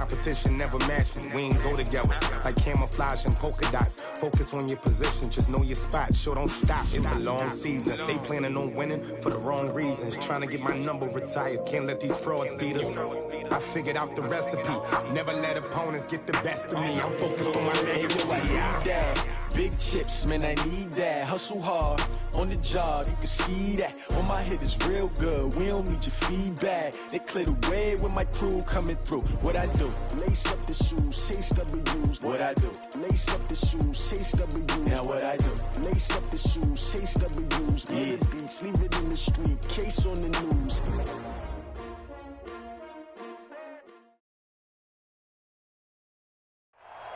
Competition never match me, we ain't go together. Like camouflage and polka dots. Focus on your position, just know your spot. Sure, don't stop, it's a long season. They planning on winning for the wrong reasons. Trying to get my number retired, can't let these frauds beat us. I figured out the recipe, never let opponents get the best of me. I'm focused on my legacy. I need that. Big chips, man, I need that. Hustle hard, on the job, you can see that. On my head is real good, we don't need your feedback. They clear the way with my crew coming through. What I do? Lace up the shoes, chase W's. What I do? Lace up the shoes, chase W's. Now what I do? Lace up the shoes, chase W's. Yeah. The beats, leave it in the street, case on the news.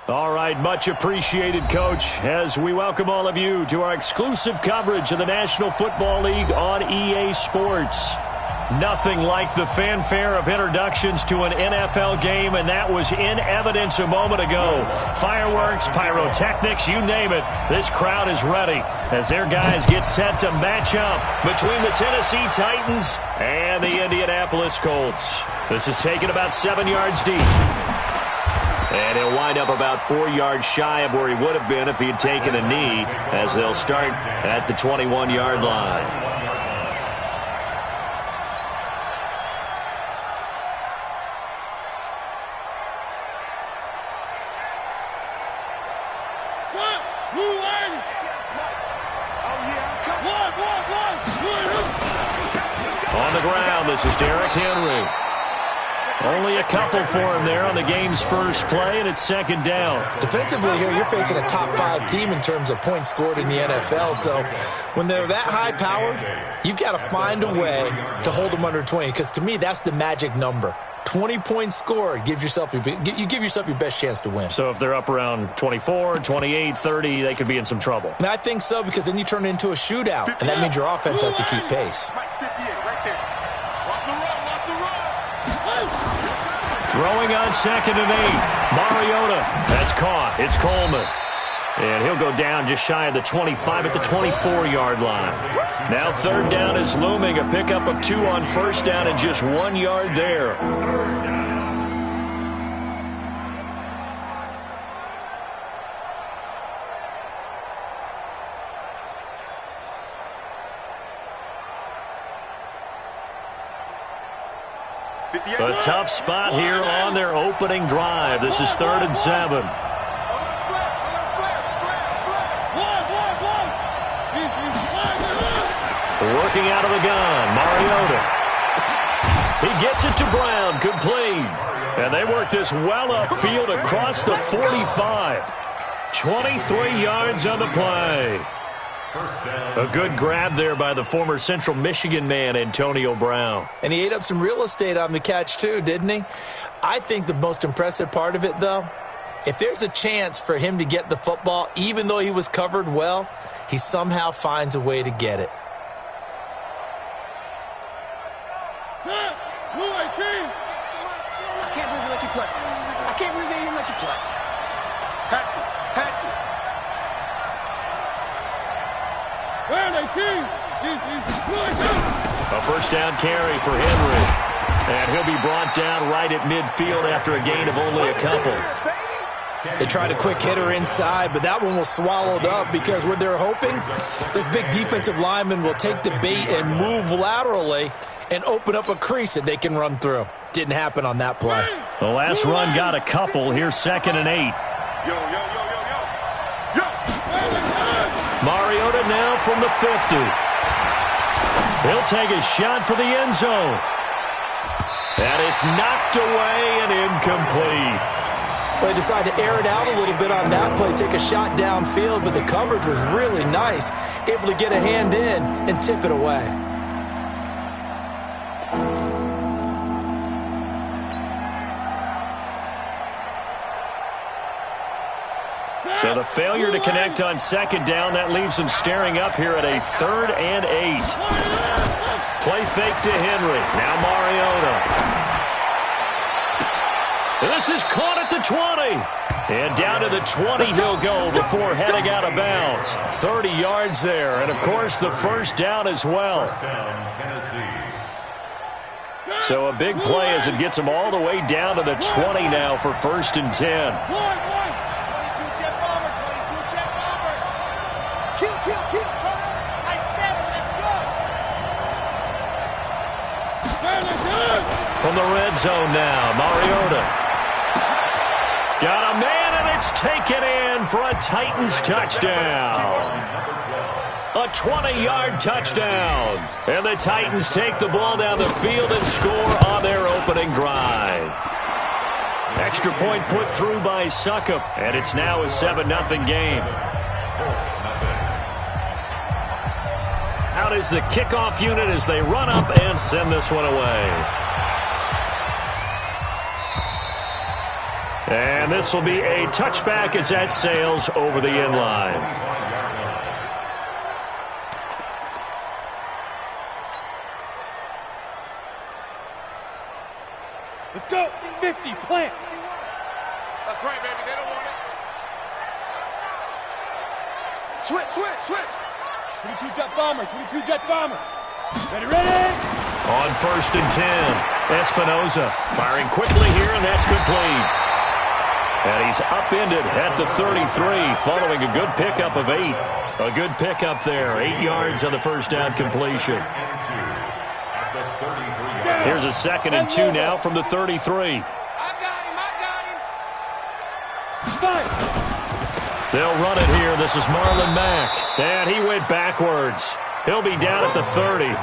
All right, much appreciated, Coach, as we welcome all of you to our exclusive coverage of the National Football League on EA Sports. Nothing like the fanfare of introductions to an NFL game, and that was in evidence a moment ago. Fireworks, pyrotechnics, you name it. This crowd is ready as their guys get set to match up between the Tennessee Titans and the Indianapolis Colts. This is taken about 7 yards deep. And he'll wind up about 4 yards shy of where he would have been if he had taken a knee, as they'll start at the 21-yard line. On the ground, this is Derrick Henry. Only a couple for him there on the game's first play, and it's second down. Defensively here, you're facing a top-5 team in terms of points scored in the NFL. So when they're that high-powered, you've got to find a way to hold them under 20, because to me, that's the magic number. 20 points scored, you give yourself your best chance to win. So if they're up around 24, 28, 30, they could be in some trouble. And I think so, because then you turn it into a shootout, and that means your offense has to keep pace. Throwing on 2nd and 8. Mariota. That's caught. It's Coleman. And he'll go down just shy of the 25 at the 24-yard line. Now 3rd down is looming. A pickup of 2 on 1st down and just 1 yard there. A tough spot here on their opening drive. This is 3rd and 7. Working out of the gun, Mariota. He gets it to Brown, complete. And they work this well upfield across the 45. 23 yards on the play. A good grab there by the former Central Michigan man, Antonio Brown. And he ate up some real estate on the catch, too, didn't he? I think the most impressive part of it, though, if there's a chance for him to get the football, even though he was covered well, he somehow finds a way to get it. I can't believe they let you play. I can't believe they even let you play. Patrick. A 1st down carry for Henry. And he'll be brought down right at midfield after a gain of only a couple. They tried a quick hitter inside, but that one was swallowed up because what they're hoping, this big defensive lineman will take the bait and move laterally and open up a crease that they can run through. Didn't happen on that play. The last run got a couple. Here's 2nd and 8. Mariota now from the 50. He'll take a shot for the end zone. And it's knocked away and incomplete. Well, they decided to air it out a little bit on that play, take a shot downfield, but the coverage was really nice. Able to get a hand in and tip it away. So the failure to connect on 2nd down, that leaves them staring up here at a 3rd and 8. Play fake to Henry. Now Mariota. This is caught at the 20. And down to the 20 he'll go before heading out of bounds. 30 yards there. And, of course, the 1st down as well. So a big play as it gets them all the way down to the 20 now for 1st and 10. 22 jet bomber, 22 jet bomber. Kill, turn over. I said it, let's go. From the red zone now, Mariota. Got a man, and it's taken in for a Titans touchdown. A 20-yard touchdown. And the Titans take the ball down the field and score on their opening drive. Extra point put through by Succop, and it's now a 7-0 game. Out is the kickoff unit as they run up and send this one away. And this will be a touchback as that sails over the end line. Let's go. 50, plant. That's right, baby. They don't want it. Switch. 22 jet bomber. Ready? On 1st and 10, Espinoza firing quickly here, and that's complete. And he's upended at the 33, following a good pickup of 8. A good pickup there, 8 yards on the first down completion. Here's a 2nd and 2 now from the 33. I got him. They'll run it here. This is Marlon Mack. And he went backwards. He'll be down at the 30.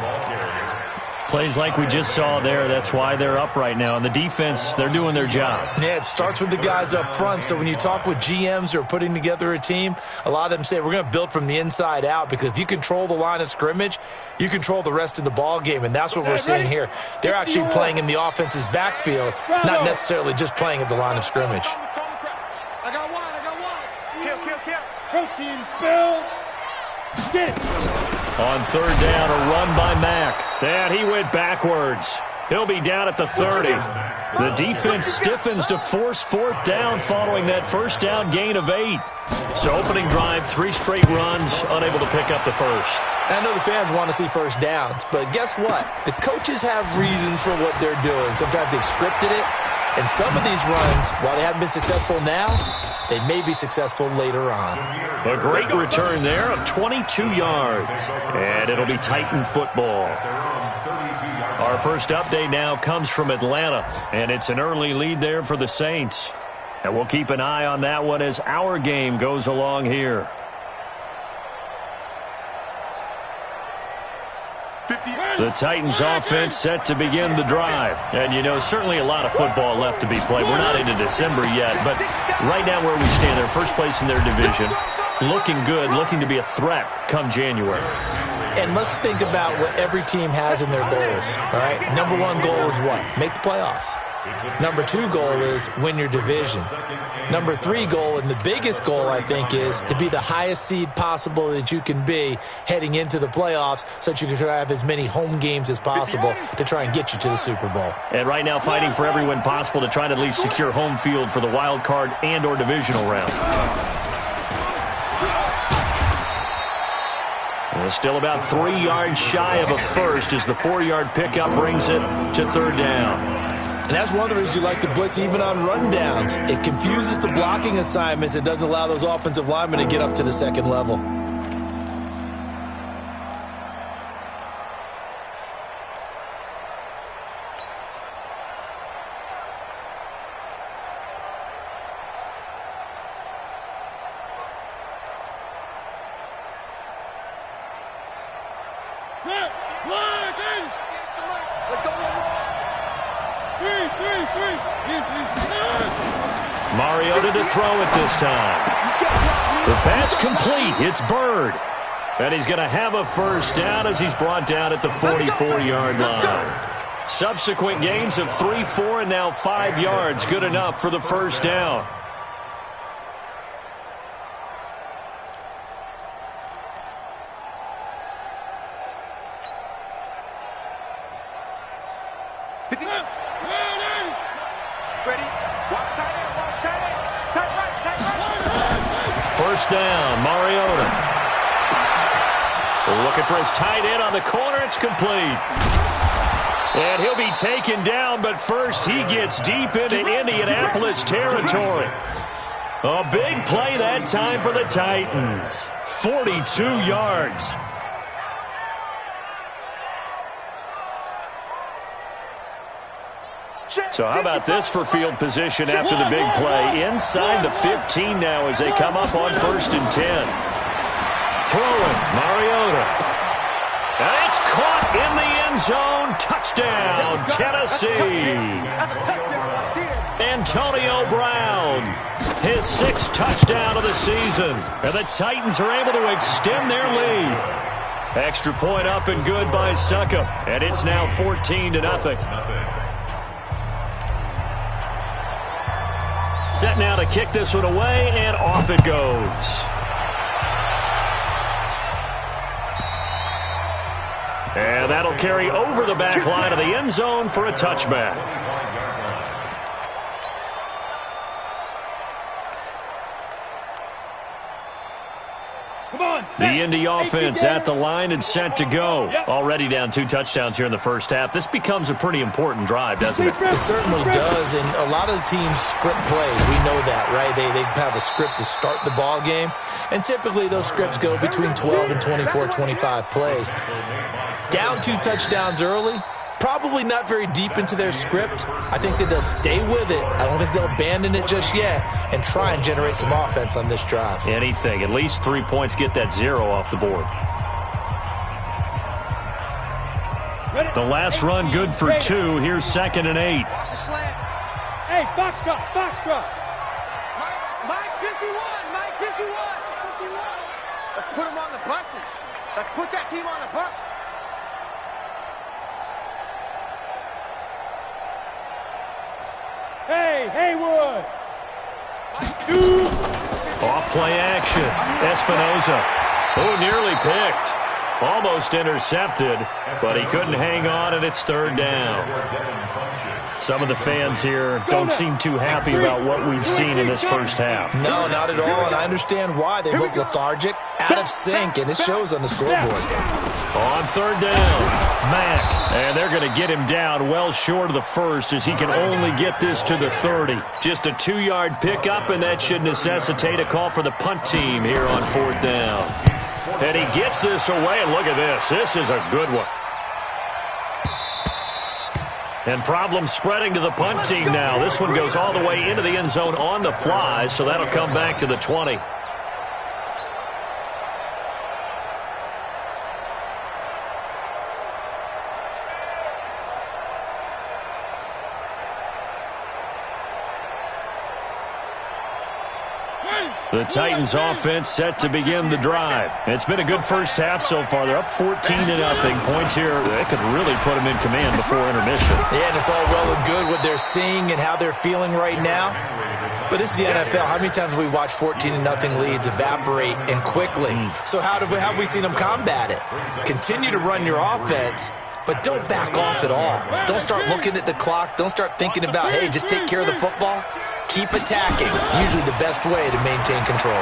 Plays like we just saw there. That's why they're up right now. And the defense, they're doing their job. Yeah, it starts with the guys up front. So when you talk with GMs who are putting together a team, a lot of them say we're going to build from the inside out, because if you control the line of scrimmage, you control the rest of the ball game. And that's what we're seeing here. They're actually playing in the offense's backfield, not necessarily just playing at the line of scrimmage. I got one. Kill. Protein spill. Get it. On 3rd down, a run by Mack. And he went backwards. He'll be down at the 30. The defense stiffens to force 4th down following that first down gain of 8. So opening drive, 3 straight runs, unable to pick up the first. I know the fans want to see first downs, but guess what? The coaches have reasons for what they're doing. Sometimes they've scripted it, and some of these runs, while they haven't been successful now, they may be successful later on. A great return there of 22 yards. And it'll be Titan football. Our first update now comes from Atlanta, and it's an early lead there for the Saints. And we'll keep an eye on that one as our game goes along here. The Titans offense set to begin the drive. And, you know, certainly a lot of football left to be played. We're not into December yet, but right now where we stand, they're first place in their division. Looking good, looking to be a threat come January. And let's think about what every team has in their goals, all right? Number 1 goal is what? Make the playoffs. Number 2 goal is win your division. Number 3 goal, and the biggest goal, I think, is to be the highest seed possible that you can be heading into the playoffs, so that you can try to have as many home games as possible to try and get you to the Super Bowl. And right now fighting for every win possible to try to at least secure home field for the wild card and or divisional round. Well, still about 3 yards shy of a first as the 4-yard pickup brings it to 3rd down. And that's one of the reasons you like to blitz even on rundowns. It confuses the blocking assignments. It doesn't allow those offensive linemen to get up to the second level. Let's go. Mariota to throw it this time. The pass complete. It's Bird. And he's going to have a first down as he's brought down at the 44-yard line. Subsequent gains of 3, 4, and now 5 yards. Good enough for the first down. First down, Mariota. Looking for his tight end on the corner. It's complete. And he'll be taken down, but first he gets deep into Indianapolis territory. A big play that time for the Titans. 42 yards. So how about this for field position after the big play? Inside the 15 now as they come up on 1st and 10. Throwing, Mariota. And it's caught in the end zone. Touchdown, Tennessee. Antonio Brown, his 6th touchdown of the season. And the Titans are able to extend their lead. Extra point up and good by Succop. And it's now 14-0. Set now to kick this one away, and off it goes. And that'll carry over the back line of the end zone for a touchback. The Indy offense at the line and set to go. Already down 2 touchdowns here in the first half. This becomes a pretty important drive, doesn't it? It certainly does, and a lot of the teams script plays. We know that, right? They have a script to start the ball game, and typically those scripts go between 12 and 24, 25 plays. Down 2 touchdowns early, probably not very deep into their script. I think that they'll stay with it. I don't think they'll abandon it just yet and try and generate some offense on this drive. Anything. At least 3 points, get that 0 off the board. The last run good for 2. Here's 2nd and 8. Hey, box truck. Mike 51. Let's put him on the buses. Let's put that team on the bus. Hey, Haywood! Off play action. Espinoza. Oh, nearly picked. Almost intercepted, but he couldn't hang on, and it's 3rd down. Some of the fans here don't seem too happy about what we've seen in this first half. No, not at all, and I understand why. They look lethargic, out of sync, and it shows on the scoreboard. On 3rd down, Mack. And they're going to get him down well short of the first as he can only get this to the 30. Just a 2-yard pickup, and that should necessitate a call for the punt team here on 4th down. And he gets this away, and look at this. This is a good one. And problems spreading to the punt team now. This one goes all the way into the end zone on the fly, so that'll come back to the 20. The Titans offense set to begin the drive. It's been a good first half so far. They're up 14-0. Points here, they could really put them in command before intermission. Yeah, and it's all well and good what they're seeing and how they're feeling right now. But this is the NFL. How many times have we watched 14-0 leads evaporate and quickly? So how have we seen them combat it? Continue to run your offense, but don't back off at all. Don't start looking at the clock. Don't start thinking about, hey, just take care of the football. Keep attacking. Usually the best way to maintain control.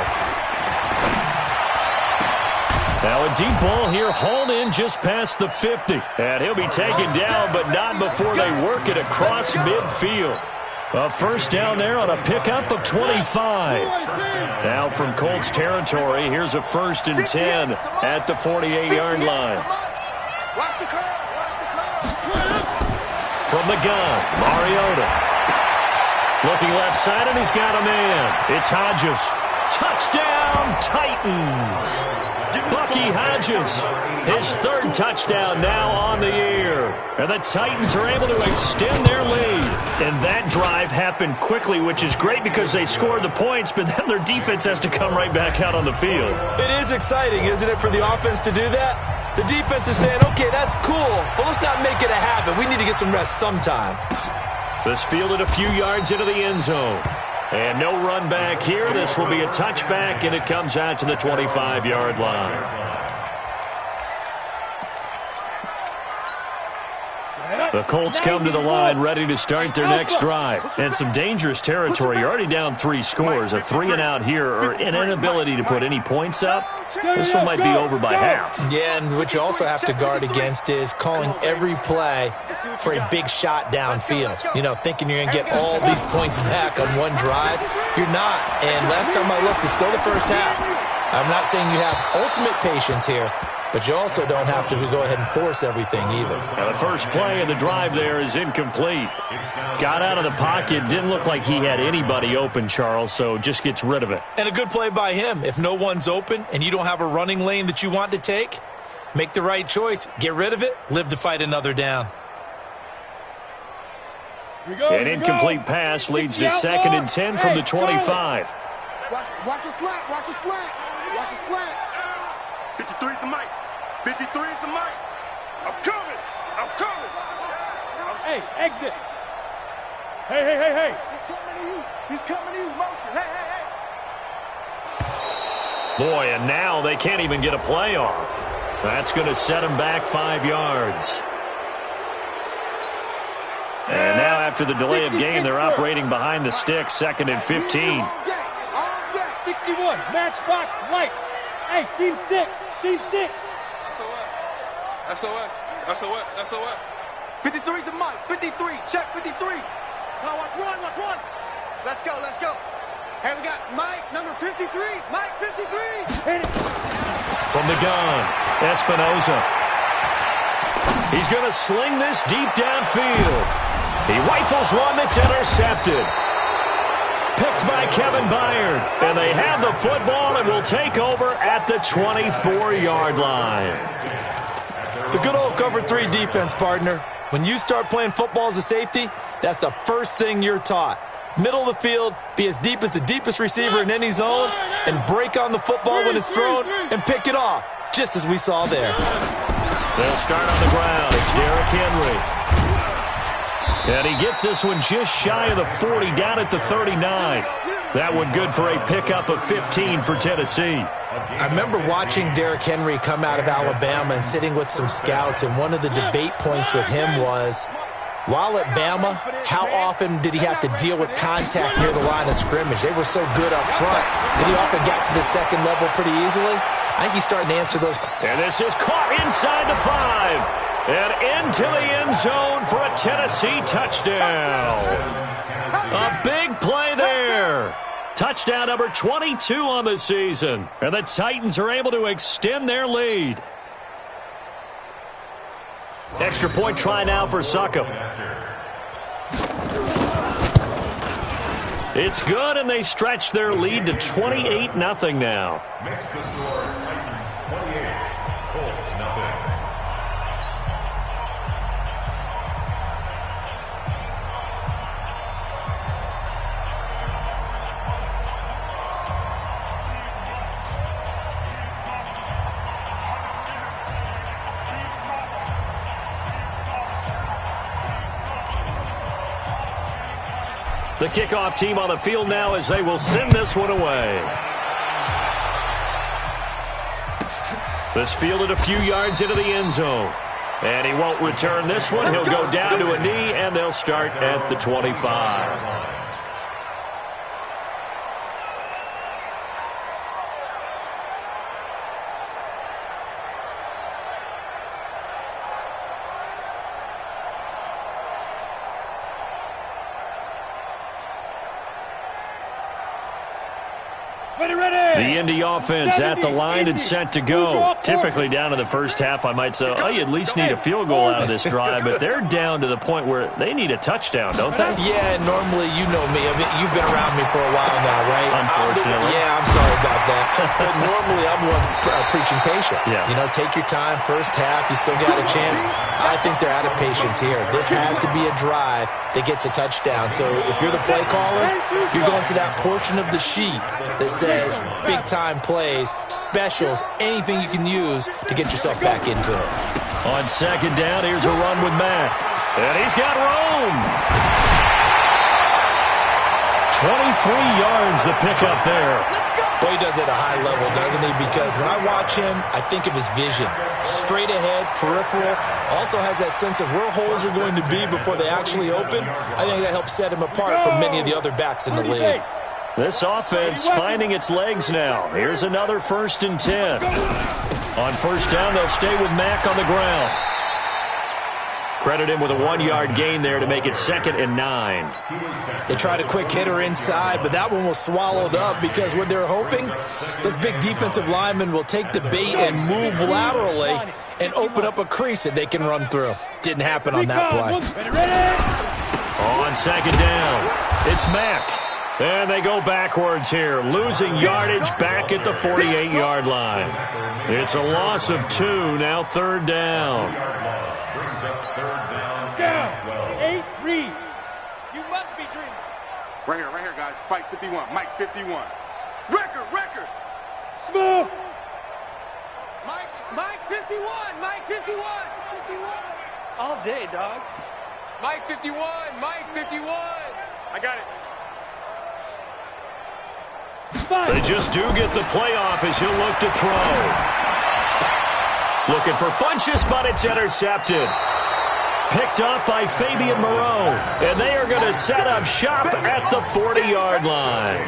Now a deep ball here, hauled in just past the 50. And he'll be taken down, but not before they work it across midfield. A first down there on a pickup of 25. Now from Colts territory, here's a 1st and 10 at the 48-yard line. Watch the curve. From the gun, Mariota. Looking left side, and he's got a man. It's Hodges. Touchdown, Titans. Bucky Hodges, his 3rd touchdown now on the year. And the Titans are able to extend their lead. And that drive happened quickly, which is great because they scored the points, but then their defense has to come right back out on the field. It is exciting, isn't it, for the offense to do that? The defense is saying, okay, that's cool, but let's not make it a habit. We need to get some rest sometime. This fielded a few yards into the end zone. And no run back here. This will be a touchback, and it comes out to the 25-yard line. The Colts come to the line ready to start their next drive. And some dangerous territory. You're already down 3 scores. A 3-and-out here or an inability to put any points up. This one might be over by half. Yeah, and what you also have to guard against is calling every play for a big shot downfield. You know, thinking you're going to get all these points back on one drive. You're not. And last time I looked, it's still the first half. I'm not saying you have ultimate patience here, but you also don't have to go ahead and force everything either. Now the first play of the drive there is incomplete. Got out of the pocket. Didn't look like he had anybody open, Charles, so just gets rid of it. And a good play by him. If no one's open and you don't have a running lane that you want to take, make the right choice. Get rid of it. Live to fight another down. An incomplete pass leads to 2nd and 10 from the 25. Watch a slant. Watch a slant. Watch a slant. 53 is the mic. 53 is the mic. I'm coming. I'm coming. Hey, exit. Hey. He's coming to you. He's coming to you. Motion. Hey. Boy, and now they can't even get a play off. That's going to set them back 5 yards. And now after the delay of game, they're operating behind the sticks, 2nd and 15. 61, matchbox, lights. Hey, seam 6. 53's the mic. 53. Check 53. Now watch one. Let's go. Hey, we got Mike, number 53. Mike, 53. From the gun, Espinoza. He's going to sling this deep downfield. He rifles one that's intercepted. Picked by Kevin Byard. And they have the football and will take over at the 24-yard line. The good old cover 3 defense, partner. When you start playing football as a safety, that's the first thing you're taught. Middle of the field, be as deep as the deepest receiver in any zone, and break on the football when it's thrown and pick it off, just as we saw there. They'll start on the ground. It's Derrick Henry. And he gets this one just shy of the 40, down at the 39. That one good for a pickup of 15 for Tennessee. I remember watching Derrick Henry come out of Alabama and sitting with some scouts, and one of the debate points with him was, while at Bama, how often did he have to deal with contact near the line of scrimmage? They were so good up front that he often got to the second level pretty easily. I think he's starting to answer those. And this is caught inside the 5. And into the end zone for a Tennessee touchdown. A big play there. Touchdown number 22 on the season. And the Titans are able to extend their lead. Extra point try now for Succop. It's good, and they stretch their lead to 28-0 now. Makes the score Titans 28, Colts 0. The kickoff team on the field now as they will send this one away. This fielded a few yards into the end zone. And he won't return this one. He'll go down to a knee, and they'll start at the 25. The Indy offense at the line and set to go. Typically down in the first half, I might say, oh, you at least need a field goal out of this drive, but they're down to the point where they need a touchdown, don't they? Yeah, normally, you know me. I mean, you've been around me for a while now, right? Unfortunately. Yeah, I'm sorry about that. But normally, I'm the one preaching patience. Yeah. You know, take your time. First half, you still got a chance. I think they're out of patience here. This has to be a drive that gets a touchdown. So if you're the play caller, you're going to that portion of the sheet that says big-time plays, specials, anything you can use to get yourself back into it. On second down, here's a run with Mack. And he's got room. 23 yards the pickup there. Well, he does it at a high level, doesn't he? Because when I watch him, I think of his vision. Straight ahead, peripheral, also has that sense of where holes are going to be before they actually open. I think that helps set him apart from many of the other backs in the league. This offense finding its legs now. Here's another 1st and 10. On 1st down, they'll stay with Mack on the ground. Credit him with a 1-yard gain there to make it 2nd and 9. They tried a quick hitter inside, but that one was swallowed up because what they're hoping, those big defensive linemen will take the bait and move laterally and open up a crease that they can run through. Didn't happen on that play. On 2nd down, it's Mack. And they go backwards here, losing yardage back at the 48-yard line. It's a loss of 2, now 3rd down. Down. 8, read. You must be dreaming. Right here, guys. Fight 51. Mike 51. Record. Smooth. Mike 51. Mike 51. All day, dog. Mike 51. Mike 51. I got it. They just do get the playoff as he'll look to throw. Looking for Funchess, but it's intercepted. Picked up by Fabian Moreau. And they are going to set up shop at the 40-yard line.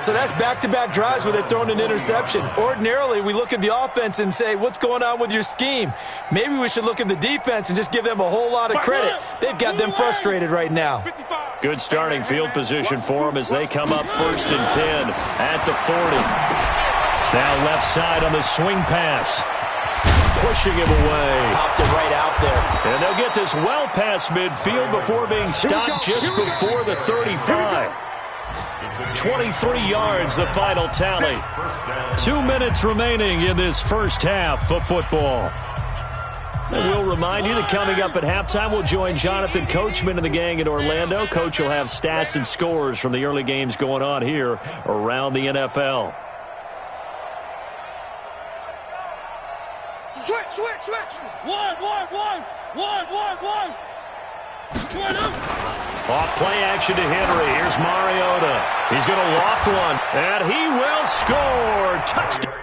So that's back-to-back drives where they've thrown an interception. Ordinarily, we look at the offense and say, what's going on with your scheme? Maybe we should look at the defense and just give them a whole lot of credit. They've got them frustrated right now. Good starting field position for them as they come up 1st and 10 at the 40. Now left side on the swing pass. Pushing him away. Popped it right out there. And they'll get this well past midfield before being stopped just before the 35. 23 yards, the final tally. 2 minutes remaining in this first half of football. And we'll remind you that coming up at halftime, we'll join Jonathan Coachman and the gang in Orlando. Coach will have stats and scores from the early games going on here around the NFL. Switch. One. Off play action to Henry. Here's Mariota. He's going to loft one, and he will score. Touchdown.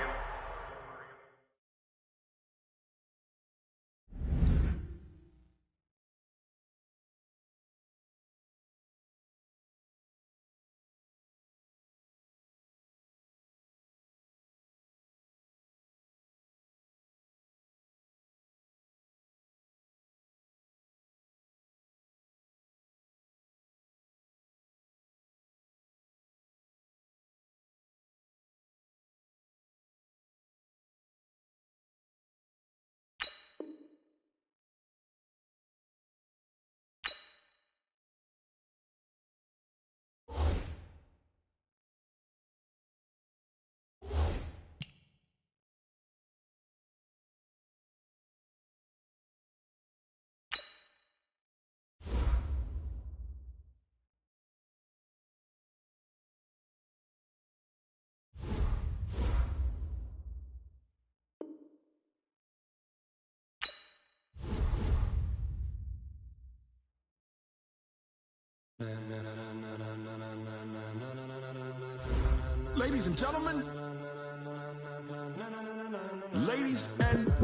Ladies and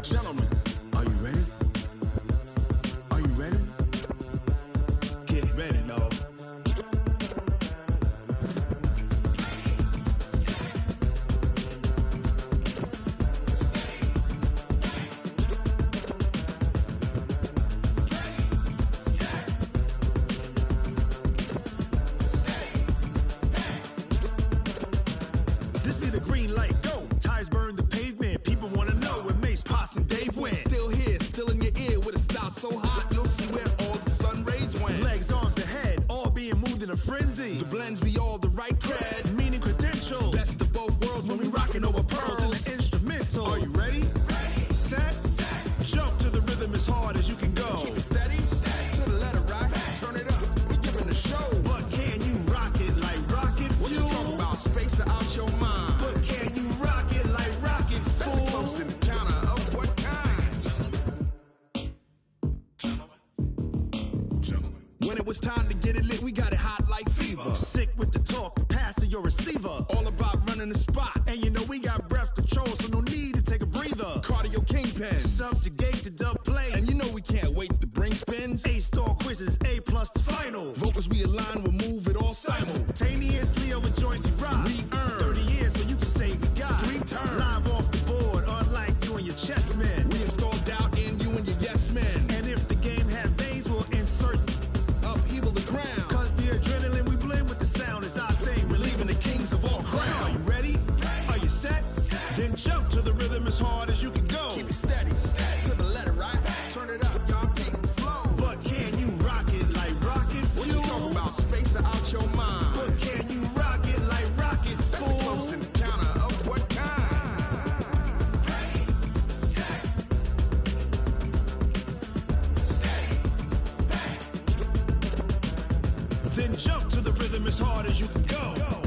gentlemen, are you ready? Are you ready? Get ready, dog. This be the green light, go. Tires burn the pavement. People want to know where Mace, Potts, and Dave went. Still here, still in your ear with a style so hot, you'll see where all the sun rays went. Legs, arms, ahead, all being moved in a frenzy. The blends be all the right cred, meaning credentials. Best of both worlds when we rocking over pearls in the instrumental. Are you ready? Set. Jump to the rhythm as hard as you can go. Keep it steady. To the letter, right? Turn it up. We giving the show. But can you rock it like rocket fuel? What you talking about? Space out your mind. But can you rock it like rockets, fool? That's a close encounter of what kind? Gentlemen. When it was time to get it lit, we got it hot like fever. Sick with the talk, pass to your receiver. All about running jump to the rhythm as hard as you can go.